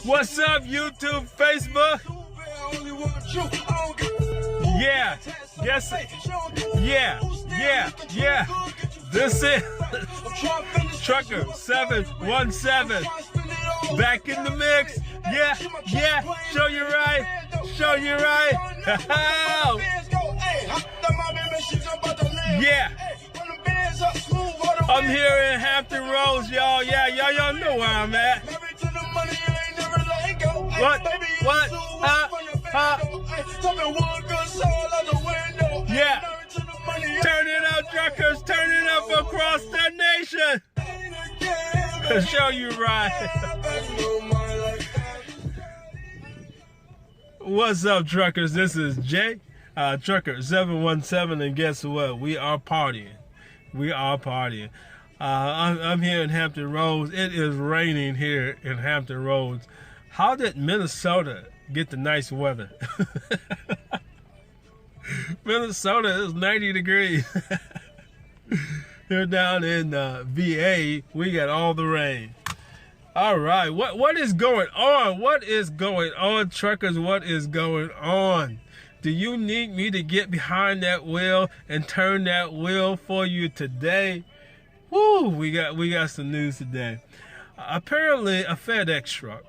What's up, YouTube, Facebook? Yeah, guess it. Yeah. This is Trucker 717 back in the mix. Yeah. Show you right. Yeah. I'm here in Hampton Roads, y'all. Yeah, y'all know where I'm at. What? Yeah. Turn it up, truckers. Turn it up across the nation. Show you right. What's up, truckers? This is Jay, Trucker 717, and guess what? We are partying. I'm here in Hampton Roads. It is raining here in Hampton Roads. How did Minnesota get the nice weather? Minnesota is 90 degrees. Here down in VA, we got all the rain. All right, what is going on? What is going on, truckers? What is going on? Do you need me to get behind that wheel and turn that wheel for you today? Woo, we got some news today. Apparently, a FedEx truck,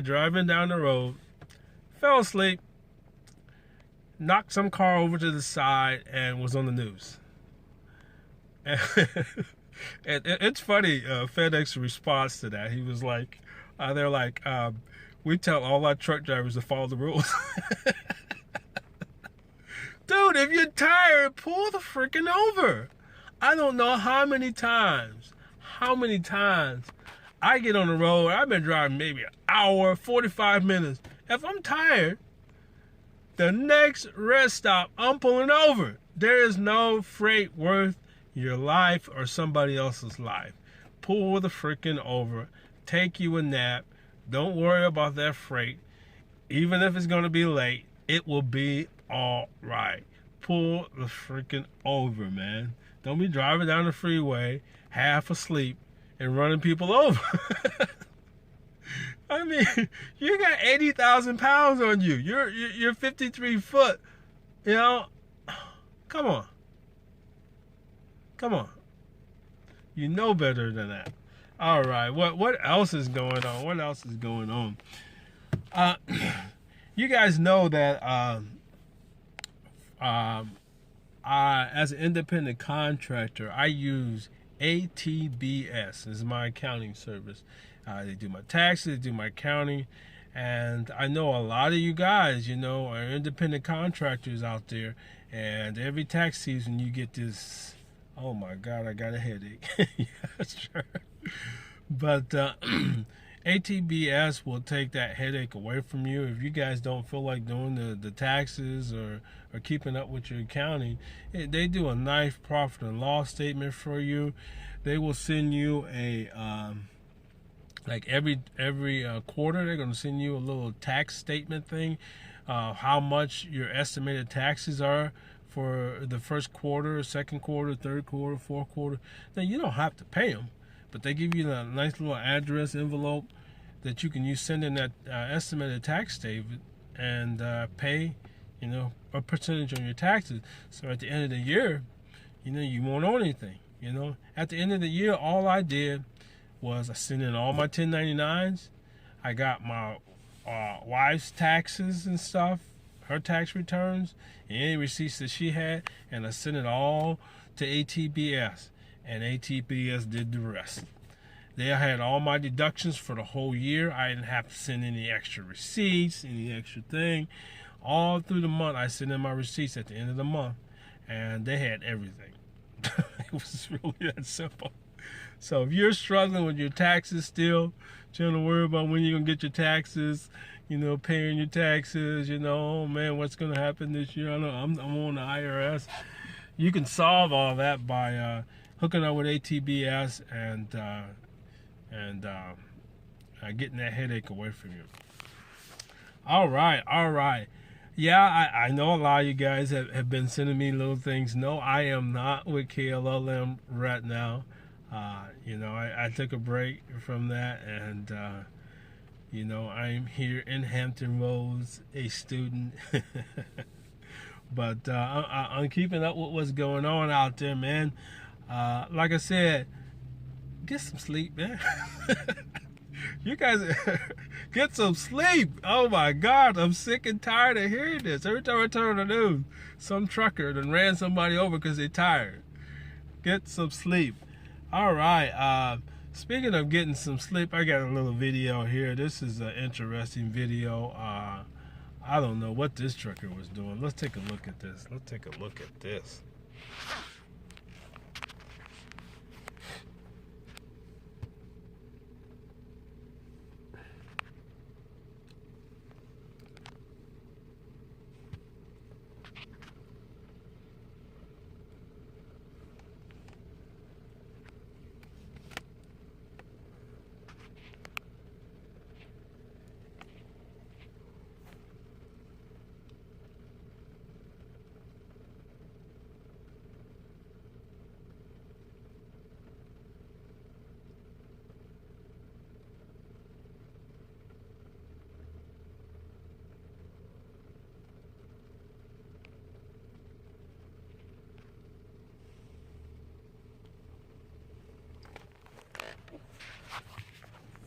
driving down the road, fell asleep, knocked some car over to the side, and was on the news. And it's funny, FedEx response to that. He was like, they're like, we tell all our truck drivers to follow the rules. Dude, if you're tired, pull the freaking over. I don't know how many times I get on the road. I've been driving maybe an hour, 45 minutes. If I'm tired, the next rest stop, I'm pulling over. There is no freight worth your life or somebody else's life. Pull the freaking over. Take you a nap. Don't worry about that freight. Even if it's going to be late, it will be all right. Pull the freaking over, man. Don't be driving down the freeway half asleep and running people over. I mean, you got 80,000 pounds on you. You're 53 foot. You know, come on. You know better than that. All right, what else is going on? You guys know that as an independent contractor, I use ATBS. This is my accounting service. They do my taxes, they do my accounting, and I know a lot of you guys, are independent contractors out there, and every tax season you get this, oh my God, I got a headache. Yeah, sure. But ATBS will take that headache away from you. If you guys don't feel like doing the taxes or keeping up with your accounting, they do a nice profit and loss statement for you. They will send you a like every quarter, they're going to send you a little tax statement thing, how much your estimated taxes are for the first quarter, second quarter, third quarter, fourth quarter. Now, you don't have to pay them, but they give you a nice little address envelope that you can use, send in that estimated tax statement and pay, a percentage on your taxes. So at the end of the year, you won't owe anything. At the end of the year, all I did was I sent in all my 1099s. I got my wife's taxes and stuff, her tax returns, and any receipts that she had, and I sent it all to ATBS, and ATBS did the rest. They had all my deductions for the whole year. I didn't have to send any extra receipts, any extra thing. All through the month, I sent in my receipts at the end of the month, and they had everything. It was really that simple. So if you're struggling with your taxes still, trying to worry about when you're going to get your taxes, paying your taxes, oh man, what's going to happen this year? I know I'm on the IRS. You can solve all that by hooking up with ATBS and getting that headache away from you. All right. Yeah, I know a lot of you guys have been sending me little things. No, I am not with KLLM right now. I took a break from that, and I'm here in Hampton Roads, a student. But I'm keeping up with what's going on out there, man. Like I said, get some sleep, man. You guys get some sleep. Oh my God, I'm sick and tired of hearing this. Every time I turn on the news, some trucker done ran somebody over because they're tired. Get some sleep. All right. Speaking of getting some sleep, I got a little video here. This is an interesting video. I don't know what this trucker was doing. Let's take a look at this. Let's take a look at this.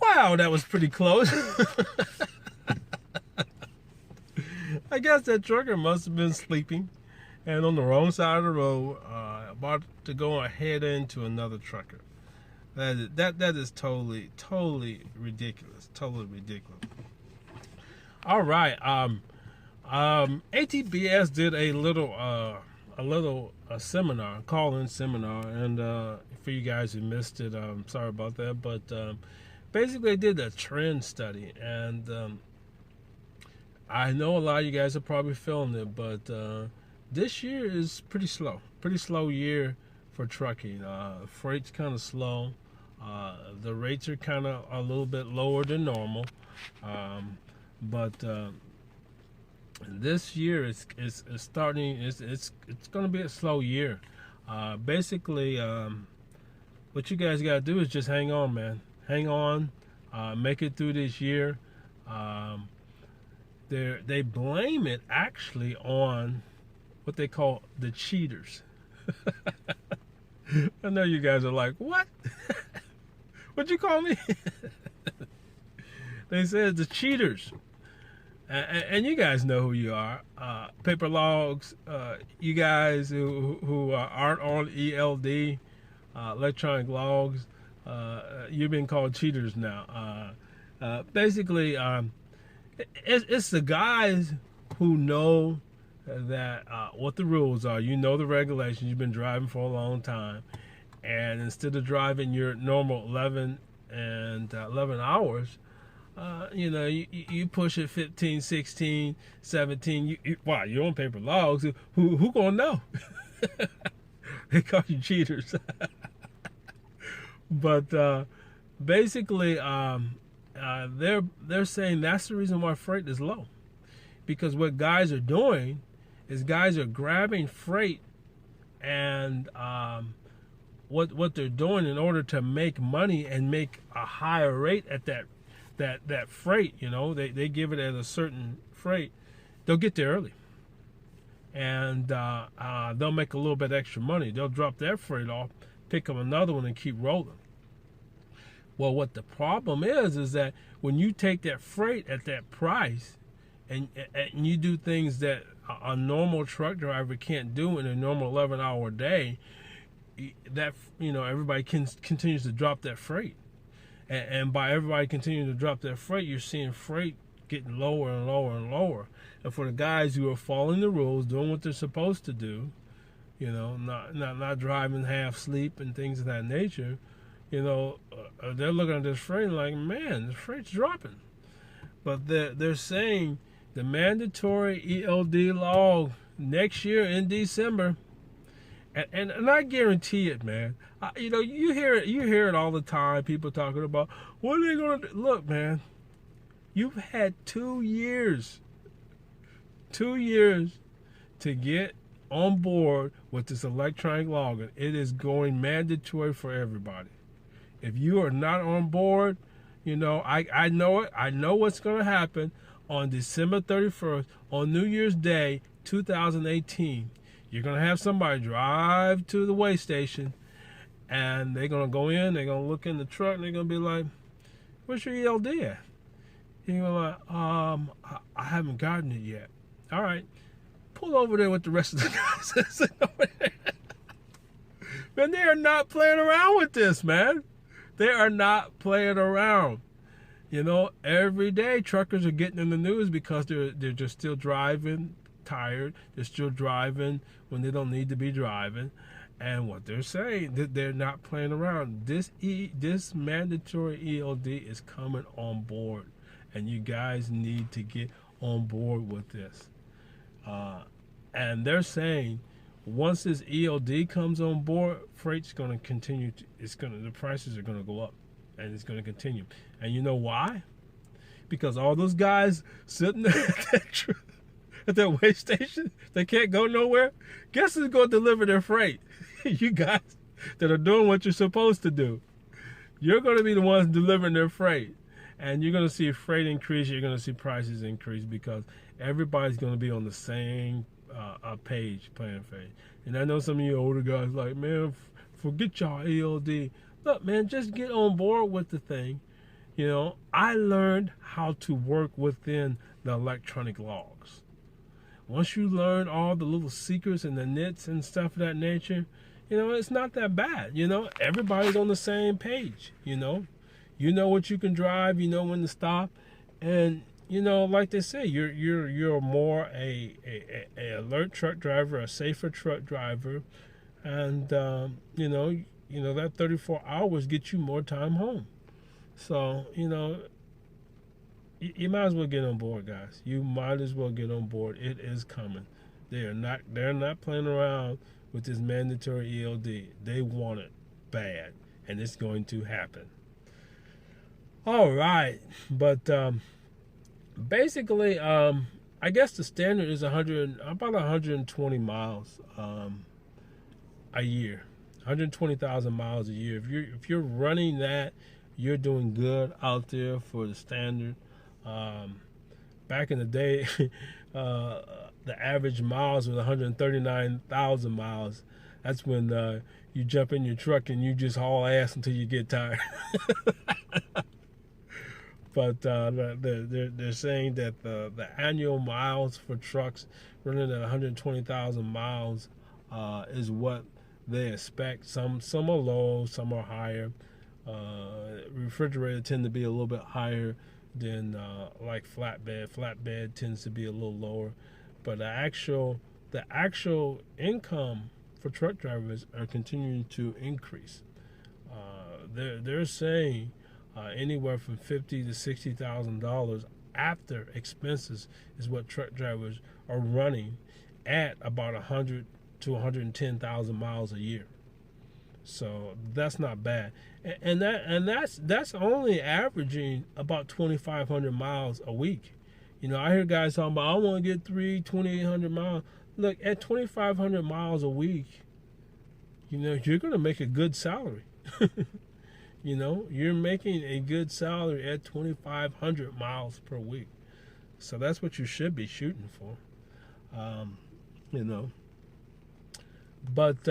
Wow, that was pretty close. I guess that trucker must have been sleeping and on the wrong side of the road, about to go ahead into another trucker. That is totally ridiculous. Totally ridiculous. All right. ATBS did a little seminar, call-in seminar, and for you guys who missed it, sorry about that, but basically they did a trend study, and I know a lot of you guys are probably feeling it, but this year is pretty slow year for trucking. Freight's kind of slow. The rates are kind of a little bit lower than normal, but this year is starting. It's going to be a slow year. Basically, what you guys got to do is just hang on, man. Hang on, make it through this year. They blame it actually on what they call the cheaters. I know you guys are like, what? What'd you call me? They said the cheaters. And you guys know who you are. Paper logs, you guys who aren't on ELD, electronic logs, you've been called cheaters now. Basically, it's the guys who know that what the rules are. You know the regulations. You've been driving for a long time, and instead of driving your normal 11 hours, you push it 15, 16, 17. Wow, you're on paper logs. Who gonna know? They call you cheaters. But basically, they're saying that's the reason why freight is low, because what guys are doing is guys are grabbing freight, and what they're doing in order to make money and make a higher rate at that freight. They give it at a certain freight. They'll get there early, and they'll make a little bit extra money. They'll drop their freight off, pick up another one, and keep rolling. Well, what the problem is that when you take that freight at that price, and you do things that a normal truck driver can't do in a normal 11-hour day, that everybody continues to drop that freight, and by everybody continuing to drop that freight, you're seeing freight getting lower and lower and lower. And for the guys who are following the rules, doing what they're supposed to do, not driving half sleep and things of that nature, they're looking at this freight like, man, the freight's dropping. But they're saying the mandatory ELD log next year in December, and I guarantee it, man. You hear it all the time. People talking about what are they going to do? Look, man, you've had 2 years to get on board with this electronic logging. It is going mandatory for everybody. If you are not on board, you know, I know it. I know what's going to happen on December 31st, on New Year's Day, 2018. You're going to have somebody drive to the weigh station, and they're going to go in, they're going to look in the truck, and they're going to be like, where's your ELD at? And you're like, I haven't gotten it yet. All right, pull over there with the rest of the guys. Man, they are not playing around with this, man. They are not playing around. You know, every day truckers are getting in the news because they're just still driving tired. They're still driving when they don't need to be driving. And what they're saying, that they're not playing around. This mandatory ELD is coming on board, and you guys need to get on board with this. And they're saying once this ELD comes on board, freight's going to continue. The prices are going to go up, and it's going to continue. And you know why? Because all those guys sitting there at that weigh station, they can't go nowhere. Guess who's going to deliver their freight? You guys that are doing what you're supposed to do. You're going to be the ones delivering their freight. And you're going to see freight increase. You're going to see prices increase because everybody's going to be on the same page, playing field. And I know some of you older guys like, man, forget y'all ELD. Look, man, just get on board with the thing. You know, I learned how to work within the electronic logs. Once you learn all the little secrets and the nits and stuff of that nature, you know, it's not that bad. You know, everybody's on the same page. You know what you can drive. You know when to stop, and you know, like they say, you're more a alert truck driver, a safer truck driver, and you know that 34 hours gets you more time home. So you know, you might as well get on board, guys. You might as well get on board. It is coming. They're not playing around with this mandatory ELD. They want it bad, and it's going to happen. All right, but basically, I guess the standard is about 120 miles a year, 120,000 miles a year. If you're running that, you're doing good out there for the standard. Back in the day, the average miles was 139,000 miles. That's when you jump in your truck and you just haul ass until you get tired. But they're saying that the annual miles for trucks running at 120,000 miles is what they expect. Some are low, some are higher. Refrigerator tend to be a little bit higher than like flatbed. Flatbed tends to be a little lower. But the actual income for truck drivers are continuing to increase. They're saying anywhere from $50,000 to $60,000 after expenses is what truck drivers are running at about 100 to 110,000 miles a year. So that's not bad, and that's only averaging about 2,500 miles a week. You know, I hear guys talking about, I want to get 2,800 miles. Look, at 2,500 miles a week, you know, you're going to make a good salary. You know, you're making a good salary at 2,500 miles per week. So that's what you should be shooting for. You know. But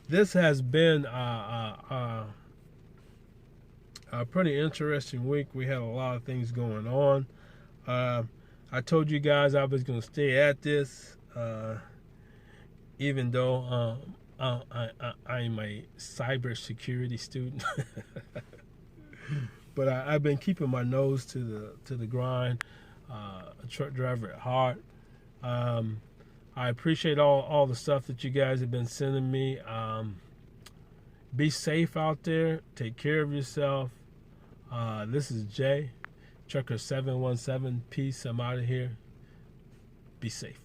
this has been a pretty interesting week. We had a lot of things going on. I told you guys I was going to stay at this, even though I'm a cybersecurity student. But I've been keeping my nose to the grind. A truck driver at heart. I appreciate all the stuff that you guys have been sending me. Be safe out there. Take care of yourself. This is Jay, Trucker 717. Peace. I'm out of here. Be safe.